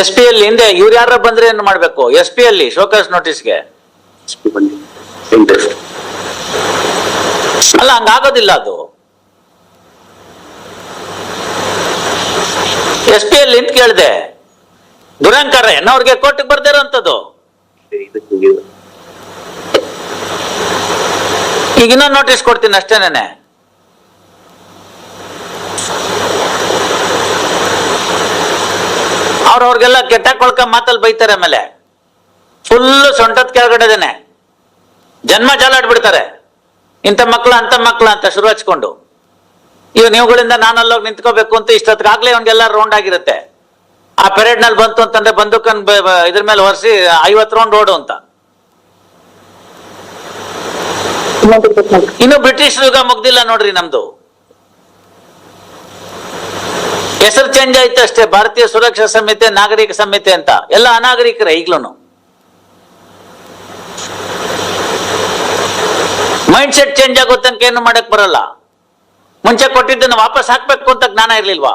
S P ಅಲ್ಲಿ ಹಿಂದೆ ಇವ್ರು ಯಾರ ಬಂದ್ರೆ ಏನ್ ಮಾಡ್ಬೇಕು? ಎಸ್ ಪಿ ಅಲ್ಲಿ ಶೋಕಾಸ್ ನೋಟಿಸ್ಗೆ ಅಲ್ಲ, ಹಂಗಾಗೋದಿಲ್ಲ ಅದು. ಎಸ್ ಪಿ ಅಲ್ಲಿ ನಿಂತ ಕೇಳಿದೆ, ದುರಂಕಾರ ಅವ್ರಿಗೆ ಕೋರ್ಟ್ಗೆ ಬರ್ದಿರೋಂಥದ್ದು. ಈಗ ಇನ್ನೊಂದು ನೋಟಿಸ್ ಕೊಡ್ತೀನಿ ಅಷ್ಟೇನೆ. ಅವ್ರಿಗೆಲ್ಲ ಕೆಟ್ಟಾಕೊಳ್ಕ ಮಾತಲ್ಲಿ ಬೈತಾರೆ, ಆಮೇಲೆ ಫುಲ್ ಸೊಂಟದ ಕೆಳಗಡೆದೇನೆ ಜನ್ಮ ಜಾಲಾಡ್ಬಿಡ್ತಾರೆ. ಇಂಥ ಮಕ್ಳು ಅಂತ ಮಕ್ಳು ಅಂತ ಶುರು ಹಚ್ಕೊಂಡು ನೀವುಗಳಿಂದ ನಾನಲ್ಲೋಗಿ ನಿಂತ್ಕೋಬೇಕು ಅಂತ ಇಷ್ಟೊತ್ತಿಗಾಗ್ಲೇ ಅವ್ನಿಗೆಲ್ಲ ರೌಂಡ್ ಆಗಿರುತ್ತೆ. ಆ ಪೆರೇಡ್ ನಲ್ಲಿ ಬಂತು ಅಂತಂದ್ರೆ ಬಂದೂಕನ್ ಇದ್ರ ಮೇಲೆ ಒರೆಸಿ 50 ರೌಂಡ್ ಓಡು ಅಂತ. ಇನ್ನು ಬ್ರಿಟಿಷ್ ಯುಗ ಮುಗ್ದಿಲ್ಲ ನೋಡ್ರಿ ನಮ್ದು. ಹೆಸರು ಚೇಂಜ್ ಆಯ್ತು ಅಷ್ಟೇ, ಭಾರತೀಯ ಸುರಕ್ಷಾ ಸಂಹಿತೆ, ನಾಗರಿಕ ಸಂಹಿತೆ ಅಂತ. ಎಲ್ಲ ಅನಾಗರಿಕರೇ ಈಗ್ಲೂ. ಮೈಂಡ್ ಸೆಟ್ ಚೇಂಜ್ ಆಗೋ ತನಕ ಏನು ಮಾಡಕ್ ಬರಲ್ಲ. ಮುಂಚೆ ಕೊಟ್ಟಿದ್ದನ್ನು ವಾಪಸ್ ಹಾಕ್ಬೇಕು ಅಂತ ಜ್ಞಾನ ಇರ್ಲಿಲ್ವಾ?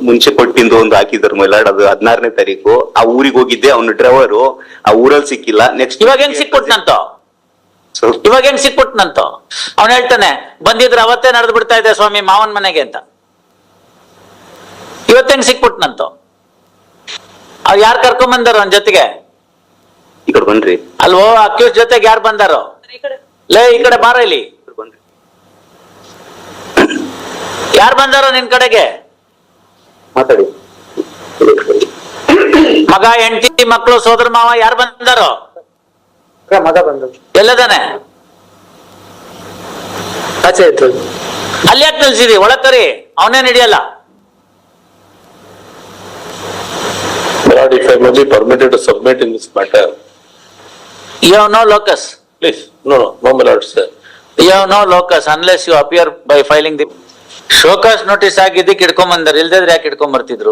ಮುಂಚೆ ಕೊಟ್ಟಿದ್ದು ಒಂದು ಹಾಕಿದ್ರು ಮೈಲಾಡ್, ಅದು 16ನೇ ತಾರೀಕು. ಆ ಊರಿಗೆ ಹೋಗಿದ್ದೆ, ಅವನು ಡ್ರೈವರು ಆ ಊರಲ್ಲಿ ಸಿಕ್ಕಿಲ್ಲ. ನೆಕ್ಸ್ಟ್ ಇವಾಗ ಹೆಂಗ್ ಸಿಕ್ಬಿಟ್ನಂತ? ಇವಾಗ ಹೆಂಗ್ ಸಿಕ್ಬಿಟ್ನಂತ? ಅವ್ನು ಹೇಳ್ತಾನೆ, ಬಂದಿದ್ರೆ ಅವತ್ತೇ ನಡೆದು ಬಿಡ್ತಾ ಇದೆ ಸ್ವಾಮಿ ಮಾವನ್ ಮನೆಗೆ ಅಂತ. ಇವತ್ತೆಂಗ್ ಸಿಕ್ಬಿಟ್ನಂತ? ಅವ್ರು ಯಾರು ಕರ್ಕೊಂಡ್ ಬಂದಾರ ಅವನ ಜೊತೆಗೆ? ಈ ಕಡೆ ಬನ್ರಿ. ಅಲ್ವೋ, ಅಕ್ಯೂಸ್ ಜೊತೆಗೆ ಯಾರು ಬಂದಾರೋ? ಲೇ, ಈ ಕಡೆ ಬಾರ ಇಲ್ಲಿ. ಯಾರು ಬಂದಾರೋ ನಿನ್ ಕಡೆಗೆ? ಮಾತಾಡಿ. ಮಗ, ಹೆಂಡತಿ, ಮಕ್ಕಳು, ಸೋದರ ಮಾವ ಯಾರು ಬಂದಾರೋ? ಮಗ ಬಂದ. ಎಲ್ಲದಾನೆ? ಆಚೆ ಇತ್ತು. ಅಲ್ಲಿ ಯಾಕೆ ನಿಲ್ಸಿದಿ? ಒಳಗ್ ಕರಿ, ಅವನೇ ನಡೆಯಲ್ಲ. Lord, if I may be permitted to submit in this matter. You have no locus. Please, no, my lord, sir. You have no locus unless you appear by filing the show cause notice ಆಗಿದ್ದಕ್ಕೆ ಇಟ್ಕೊಂಡ್ ಬಂದಾರ. ಇಲ್ದಿದ್ರೆ ಯಾಕೆ ಇಟ್ಕೊಂಡ್ ಬರ್ತಿದ್ರು?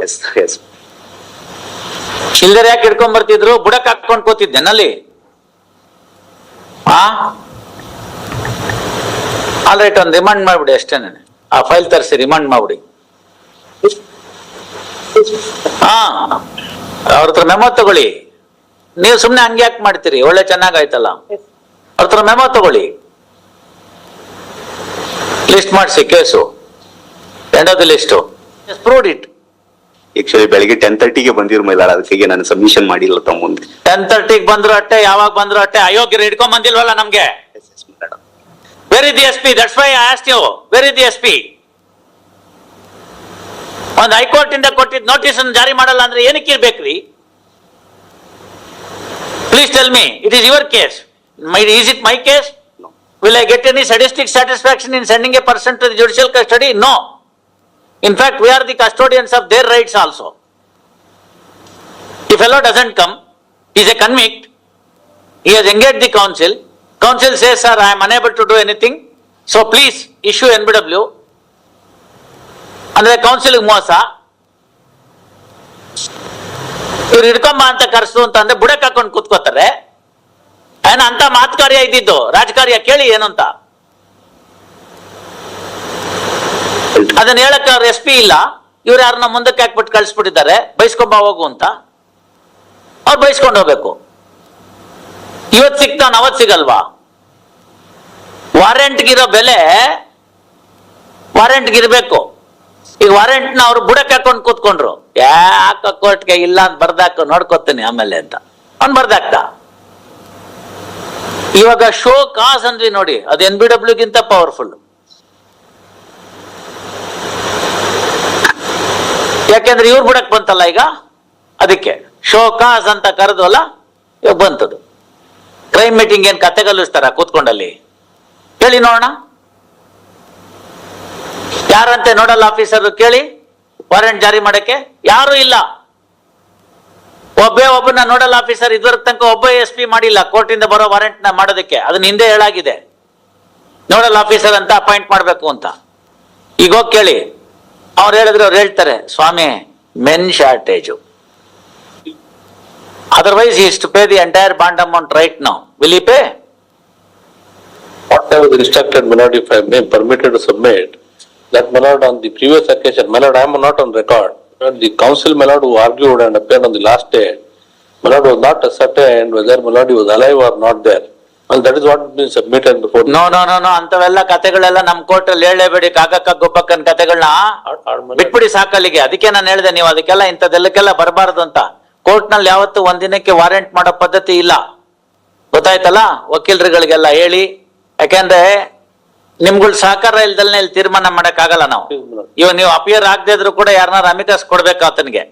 ಇಲ್ದರೆ ಯಾಕೆ ಇಟ್ಕೊಂಡ್ ಬರ್ತಿದ್ರು? ಬುಡಕ್ ಹಾಕೊಂಡ್ ಕೂತಿದ್ದೇನಲ್ಲಿ. ಆಲ್ ರೈಟ್, ಒಂದು ರಿಮಾಂಡ್ ಮಾಡ್ಬಿಡಿ ಅಷ್ಟೇನೆ. ಆ ಫೈಲ್ ತರಿಸಿ ರಿಮಾಂಡ್ ಮಾಡ್ಬಿಡಿ. ಅವ್ರ ಹತ್ರ ಮೆಮೊ ತಗೊಳ್ಳಿ. ನೀವು ಸುಮ್ನೆ ಹಂಗೆ ಯಾಕೆ ಮಾಡ್ತೀರಿ? ಒಳ್ಳೆ ಚೆನ್ನಾಗಾಯ್ತಲ್ಲ. ಅವ್ರ ಹತ್ರ ಮೆಮೊ ತಗೊಳ್ಳಿ, ಲಿಸ್ಟ್ ಮಾಡಿಸಿ case, end of the list. Proved it. Actually ಬೆಳಿಗ್ಗೆ 10:30ಗೆ ಬಂದಿರು ಮೈಲಾಡ್, ಅದಕ್ಕೆ ನಾನು ಸಬ್ಮಿಷನ್ ಮಾಡಿಲ್ಲ ತಮ್ಮ ಮುಂದೆ. 10:30ಗೆ ಬಂದ್ರು ಅಟ್ಟೆ, ಯಾವಾಗ ಬಂದ್ರು ಅಟ್ಟೆ. ಅಯೋಗ್ಯರು ಹಿಡ್ಕೊಂಡ್ ಬಂದಿಲ್ವಲ್ಲ ನಮ್ಗೆ. Where is the S P? That's why I asked you, where is the S P? ಒಂದು ಹೈಕೋರ್ಟ್ ಇಂದ ಕೊಟ್ಟಿದ್ದ ನೋಟಿಸ್ ಅನ್ನು ಜಾರಿ ಮಾಡಲ್ಲ ಅಂದ್ರೆ ಏನಕ್ಕೆ ಇರ್ಬೇಕ್ರಿ? Please tell me, it is your case. Is it my case? No. Will I get any sadistic satisfaction in sending a person to the judicial custody? No. In fact, we are the custodians of their rights also. If fellow doesn't come, he is a convict. He has engaged the council. Council says, sir, I am unable to do anything. So please issue NBW. ಅಂದ್ರೆ council ಮೋಸ. ಇವ್ರು ಹಿಡ್ಕೊಂಬ ಅಂತ ಕರ್ಸು ಅಂತಂದ್ರೆ ಬುಡಕ್ ಹಾಕೊಂಡು ಕೂತ್ಕೋತಾರೆ. ಏನ ಅಂತ ಮಾತುಕಾರ್ಯ ಇದ್ದಿದ್ದು, ರಾಜಕಾರ್ಯ ಕೇಳಿ ಏನು ಅಂತ. ಅದನ್ನ ಹೇಳಕ್ ಅವ್ರ ಎಸ್ ಪಿ ಇಲ್ಲ. ಇವ್ರು ಯಾರನ್ನ ಮುಂದಕ್ಕೆ ಹಾಕ್ಬಿಟ್ಟು ಕಳ್ಸಿಬಿಟ್ಟಿದ್ದಾರೆ, ಬೈಸ್ಕೊಂಬ ಹೋಗು ಅಂತ. ಅವ್ರು ಬೈಸ್ಕೊಂಡು ಹೋಗ್ಬೇಕು. ಇವತ್ ಸಿಗ್ತಾನ, ಅವತ್ ಸಿಗಲ್ವಾ? ವಾರೆಂಟ್ಗಿರೋ ಬೆಲೆ ವಾರೆಂಟ್ಗಿರ್ಬೇಕು. ಈಗ ವಾರೆಂಟ್ ನ ಅವ್ರು ಬುಡಕ್ ಹಾಕೊಂಡು ಕೂತ್ಕೊಂಡ್ರು. ಯಾಕ ಕೋರ್ಟ್ಗೆ ಇಲ್ಲ ಅಂತ ಬರ್ದಾಕ ನೋಡ್ಕೋತೀನಿ ಆಮೇಲೆ ಅಂತ ಅವ್ನ್ ಬರ್ದಾಕ್ತ. ಇವಾಗ ಶೋ ಕಾಸ್ ಅಂದ್ವಿ ನೋಡಿ, ಅದು NBW ಗಿಂತ ಪವರ್ಫುಲ್. ಯಾಕೆಂದ್ರೆ ಇವ್ರು ಬುಡಕ್ ಬಂತಲ್ಲ ಈಗ, ಅದಕ್ಕೆ ಶೋ ಕಾಸ್ ಅಂತ ಕರೆದ್ವಲ್ಲ, ಇವಾಗ ಬಂತದು. ಕ್ರೈಮ್ ಮೀಟಿಂಗ್ ಏನ್ ಕತೆ ಕಲಿಸ್ತಾರ ಕೂತ್ಕೊಂಡಲ್ಲಿ? ಹೇಳಿ ನೋಡೋಣ. ಯಾರಂತೆ ನೋಡಲ್ ಆಫೀಸರ್ ಕೇಳಿ ವಾರೆಂಟ್ ಜಾರಿ ಮಾಡಕ್ಕೆ? ಯಾರು ಇಲ್ಲ. ಒಬ್ಬನ ನೋಡಲ್ ಆಫೀಸರ್ ಇದುವರೆಗೆ ತನಕ ಒಬ್ಬ SP ಮಾಡಿಲ್ಲ ಕೋರ್ಟ್ ಇಂದ ಬರೋ ವಾರೆಂಟ್ ನ ಮಾಡೋದಕ್ಕೆ. ಅದನ್ನ ಹಿಂದೆ ಹೇಳಾಗಿದೆ, ನೋಡಲ್ ಆಫೀಸರ್ ಅಂತ ಅಪಾಯಿಂಟ್ ಮಾಡ್ಬೇಕು ಅಂತ. ಈಗ ಹೋಗಿ ಕೇಳಿ, ಅವ್ರು ಹೇಳಿದ್ರೆ ಅವ್ರು ಹೇಳ್ತಾರೆ, ಸ್ವಾಮಿ men shortage, otherwise he is to pay the entire bond amount right now. Will he pay? What I was instructed, my lord, if I may permitted to submit, that my lord on the previous occasion, my lord, I am not on record, The council, my lord, who argued and appeared on the last day, my lord was not ascertained whether my lord he was alive or not there. And that is what has been submitted before. No no no no ಅಂತವೆಲ್ಲ ಕತೆಗಳೆಲ್ಲ ನಮ್ court ಅಲ್ಲಿ ಹೇಳಲೇಬೇಡಿ. ಕಾಕಕ್ಕ ಗೊಬ್ಬಕ್ಕನ್ ಕತೆಗಳನ್ನ ಬಿಟ್ಬಿಡಿ ಸಾಕಲ್ಲಿಗೆ. ಅದಕ್ಕೆ ನಾನು ಹೇಳಿದೆ ನೀವು ಅದಕ್ಕೆಲ್ಲ ಇಂಥದೆಲ್ಲಕ್ಕೆಲ್ಲ ಬರಬಾರದು ಅಂತ. ಕೋರ್ಟ್ ನಲ್ಲಿ ಯಾವತ್ತು ಒಂದಿನಕ್ಕೆ ವಾರೆಂಟ್ ಮಾಡೋ ಪದ್ಧತಿ ಇಲ್ಲ, ಗೊತ್ತಾಯ್ತಲ್ಲ. ವಕೀಲರುಗಳಿಗೆಲ್ಲ ಹೇಳಿ, ಯಾಕೆಂದ್ರೆ ನಿಮ್ಗಳ ಸಹಕಾರ ಇಲ್ದಲ್ನೇ ಇಲ್ಲಿ ತೀರ್ಮಾನ ಮಾಡಕ್ ಆಗಲ್ಲ ನಾವು. ಇವಾಗ ನೀವು ಅಪಿಯರ್ ಆಗದೆ ಇದ್ರು ಕೂಡ ಯಾರನ್ನಾರ ಅಮಿಕಸ್ ಕೊಡ್ಬೇಕು ಆತನಿಗೆ,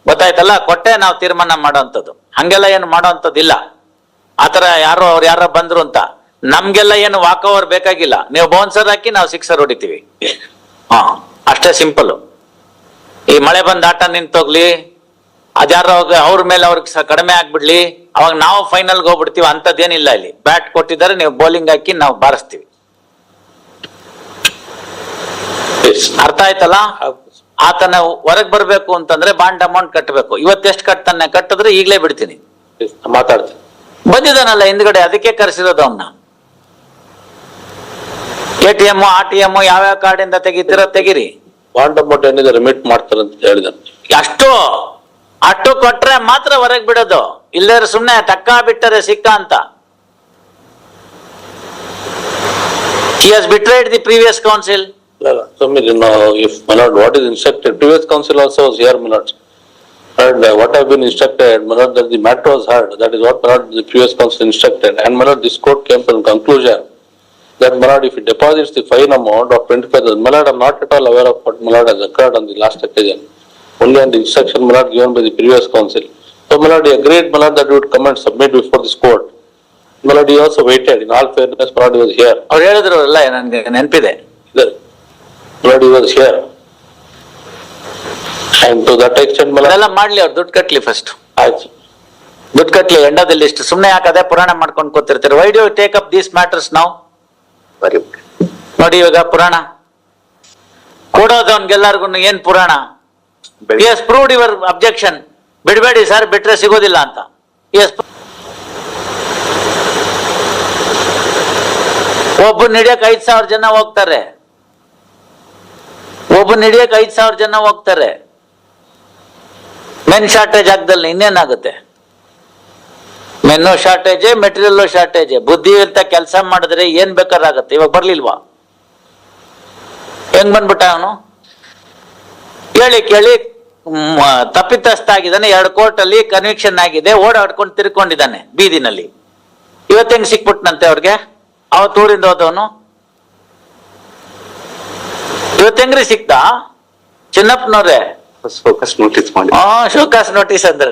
ಗೊತ್ತಾಯ್ತಲ್ಲ. ಕೊಟ್ಟೆ ನಾವು ತೀರ್ಮಾನ ಮಾಡೋಂಥದ್ದು. ಹಂಗೆಲ್ಲ ಏನು ಮಾಡೋಂಥದ್ದು ಇಲ್ಲ. ಆತರ ಯಾರೋ ಅವ್ರು ಯಾರೋ ಬಂದ್ರು ಅಂತ ನಮ್ಗೆಲ್ಲ ಏನು ವಾಕ್ ಓವರ್ ಬೇಕಾಗಿಲ್ಲ. ನೀವು ಬೌನ್ಸರ್ ಹಾಕಿ ನಾವು ಸಿಕ್ಸರ್ ಹೊಡಿತೀವಿ. ಹಾ, ಅಷ್ಟೇ ಸಿಂಪಲ್. ಈ ಮಳೆ ಬಂದ ಆಟ ನಿಂತೋಗ್ಲಿ, ಅದ್ಯಾರೋ ಅವ್ರ ಮೇಲೆ ಅವ್ರಿಗೆ ಕಡಿಮೆ ಆಗ್ಬಿಡ್ಲಿ, ಅವಾಗ ನಾವು ಫೈನಲ್ಗೆ ಹೋಗ್ಬಿಡ್ತೀವಿ. ಅಂತದ್ದೇನಿಲ್ಲ ಇಲ್ಲಿ. ಬ್ಯಾಟ್ ಕೊಟ್ಟಿದ್ದಾರೆ, ನೀವು ಬೌಲಿಂಗ್ ಹಾಕಿ ನಾವು ಬಾರಿಸ್ತೀವಿ. ಅರ್ಥ ಆಯ್ತಲ್ಲ. ಆತನ ಹೊರಗ್ ಬರ್ಬೇಕು ಅಂತಂದ್ರೆ ಬಾಂಡ್ ಅಮೌಂಟ್ ಕಟ್ಟಬೇಕು. ಇವತ್ತೆಷ್ಟು ಕಟ್ತಾನೆ, ಕಟ್ಟಿದ್ರೆ ಈಗ್ಲೇ ಬಿಡ್ತೀನಿ. ಮಾತಾಡ್ತೀನಿ. ಬಂದಿದ್ದಾನಲ್ಲ ಹಿಂದ್ಗಡೆ, ಅದಕ್ಕೆ ಕರೆಸಿರೋದು ಅವನ್ನ. ATM RTM ಯಾವ್ಯಾವ ಕಾರ್ಡಿಂದ ತೆಗಿತೀರ ತೆಗಿರಿ. ಬಾಂಡ್ ಅಮೌಂಟ್ ಏನಿದೆ ರಿಮಿಟ್ ಮಾಡ್ತಾರೆ ಅಂತ ಹೇಳಿದಾರೆ. ಅಷ್ಟು ಕೊಟ್ರೆ ಮಾತ್ರ ಹೊರಗ್ ಬಿಡೋದು. ಇಲ್ಲದ್ರೆ ಸುಮ್ನೆ ತಕ್ಕ ಬಿಟ್ಟರೆ ಸಿಕ್ಕ ಅಂತ. He has betrayed the previous council. So, if my lord, what is instructed, previous council also was here, my lord. And what have been instructed, my lord, that the matter was heard, that is what my lord, the previous council instructed. And my lord, this court came to the conclusion that my lord, if he deposits the fine amount of 25,000, my lord, I am not at all aware of what my lord has occurred on the last occasion. Only on the instruction, my lord, given by the previous council. So, my lord, he agreed, my lord, that he would come and submit before this court. My lord, he also waited. In all fairness, my lord, he was here. ಅವ್ರು ಹೇಳಿದ್ರು ಅಲ್ಲ, ನನ್ಗೆ ನೆನಪಿದೆ. My lord, he was here. And to that extent, my lord. ಅದೆಲ್ಲ ಮಾಡ್ಲಿ, ಅವ್ರು ದುಡ್ಡು ಕಟ್ಲಿ ಫಸ್ಟ್. ಆಯ್ತು. ದುಡ್ಡು ಕಟ್ಲಿ, ಎಂಡದಲ್ಲಿ ಇಷ್ಟು. ಸುಮ್ನೆ ಯಾಕದೆ ಪುರಾಣ ಮಾಡ್ಕೊಂಡು ಕೂತಿರ್ತೀರಿ. Why do you take up these matters ನಾವು? ನೋಡಿ ಇವಾಗ ಪುರಾಣ ಕೊಡೋದು ಅವ್ನಿಗೆಲ್ಲರಿಗೂ ಏನ್ ಪುರಾಣ? Is proved your objection. ಬಿಡಬೇಡಿ ಸರ್, ಬಿಟ್ರೆ ಸಿಗೋದಿಲ್ಲ ಅಂತ. ಎಸ್, ಒಬ್ಬನ್ ಹಿಡಿಯಕ್ 5,000 ಜನ ಹೋಗ್ತಾರೆ. ಒಬ್ಬನ್ ಹಿಡಿಯಕ್ 5,000 ಜನ ಹೋಗ್ತಾರೆ. ಮೆನ್ ಶಾರ್ಟೇಜ್ ಆಗದಲ್ಲಿ ಇನ್ನೇನಾಗುತ್ತೆ? Men shortage, material shortage. ಬುದ್ಧಿ ಅಂತ ಕೆಲಸ ಮಾಡಿದ್ರೆ ಏನ್ ಬೇಕಾರಾಗತ್ತೆ. ಇವಾಗ ಬರ್ಲಿಲ್ವಾ? ಹೆಂಗ್ ಬಂದ್ಬಿಟ್ಟ ಅವನು? ಕೇಳಿ ಕೇಳಿ ತಪ್ಪಿತಸ್ಥ ಆಗಿದ್ದಾನೆ. 2 ಕೋರ್ಟ್ ಅಲ್ಲಿ ಕನ್ವಿಕ್ಷನ್ ಆಗಿದೆ. ಓಡಾಡ್ಕೊಂಡು ತಿರ್ಕೊಂಡಿದ್ದಾನೆ ಬೀದಿನಲ್ಲಿ. ಇವತ್ತು ಹೆಂಗ್ ಸಿಕ್ಬಿಟ್ನಂತೆ ಅವ್ರಿಗೆ? ಅವತ್ತು ಊರಿಂದ ಹೋದವನು ಇವತ್ತು ಹೆಂಗ್ರಿ ಸಿಕ್ತಾ? ಚಿನ್ನಪ್ಪನವ್ರೆ, ಫೋಕಸ್ ನೋಟಿಸ್ ಮಾಡಿ. ಶೋಕಾಸ್ ನೋಟಿಸ್ ಅಂದ್ರೆ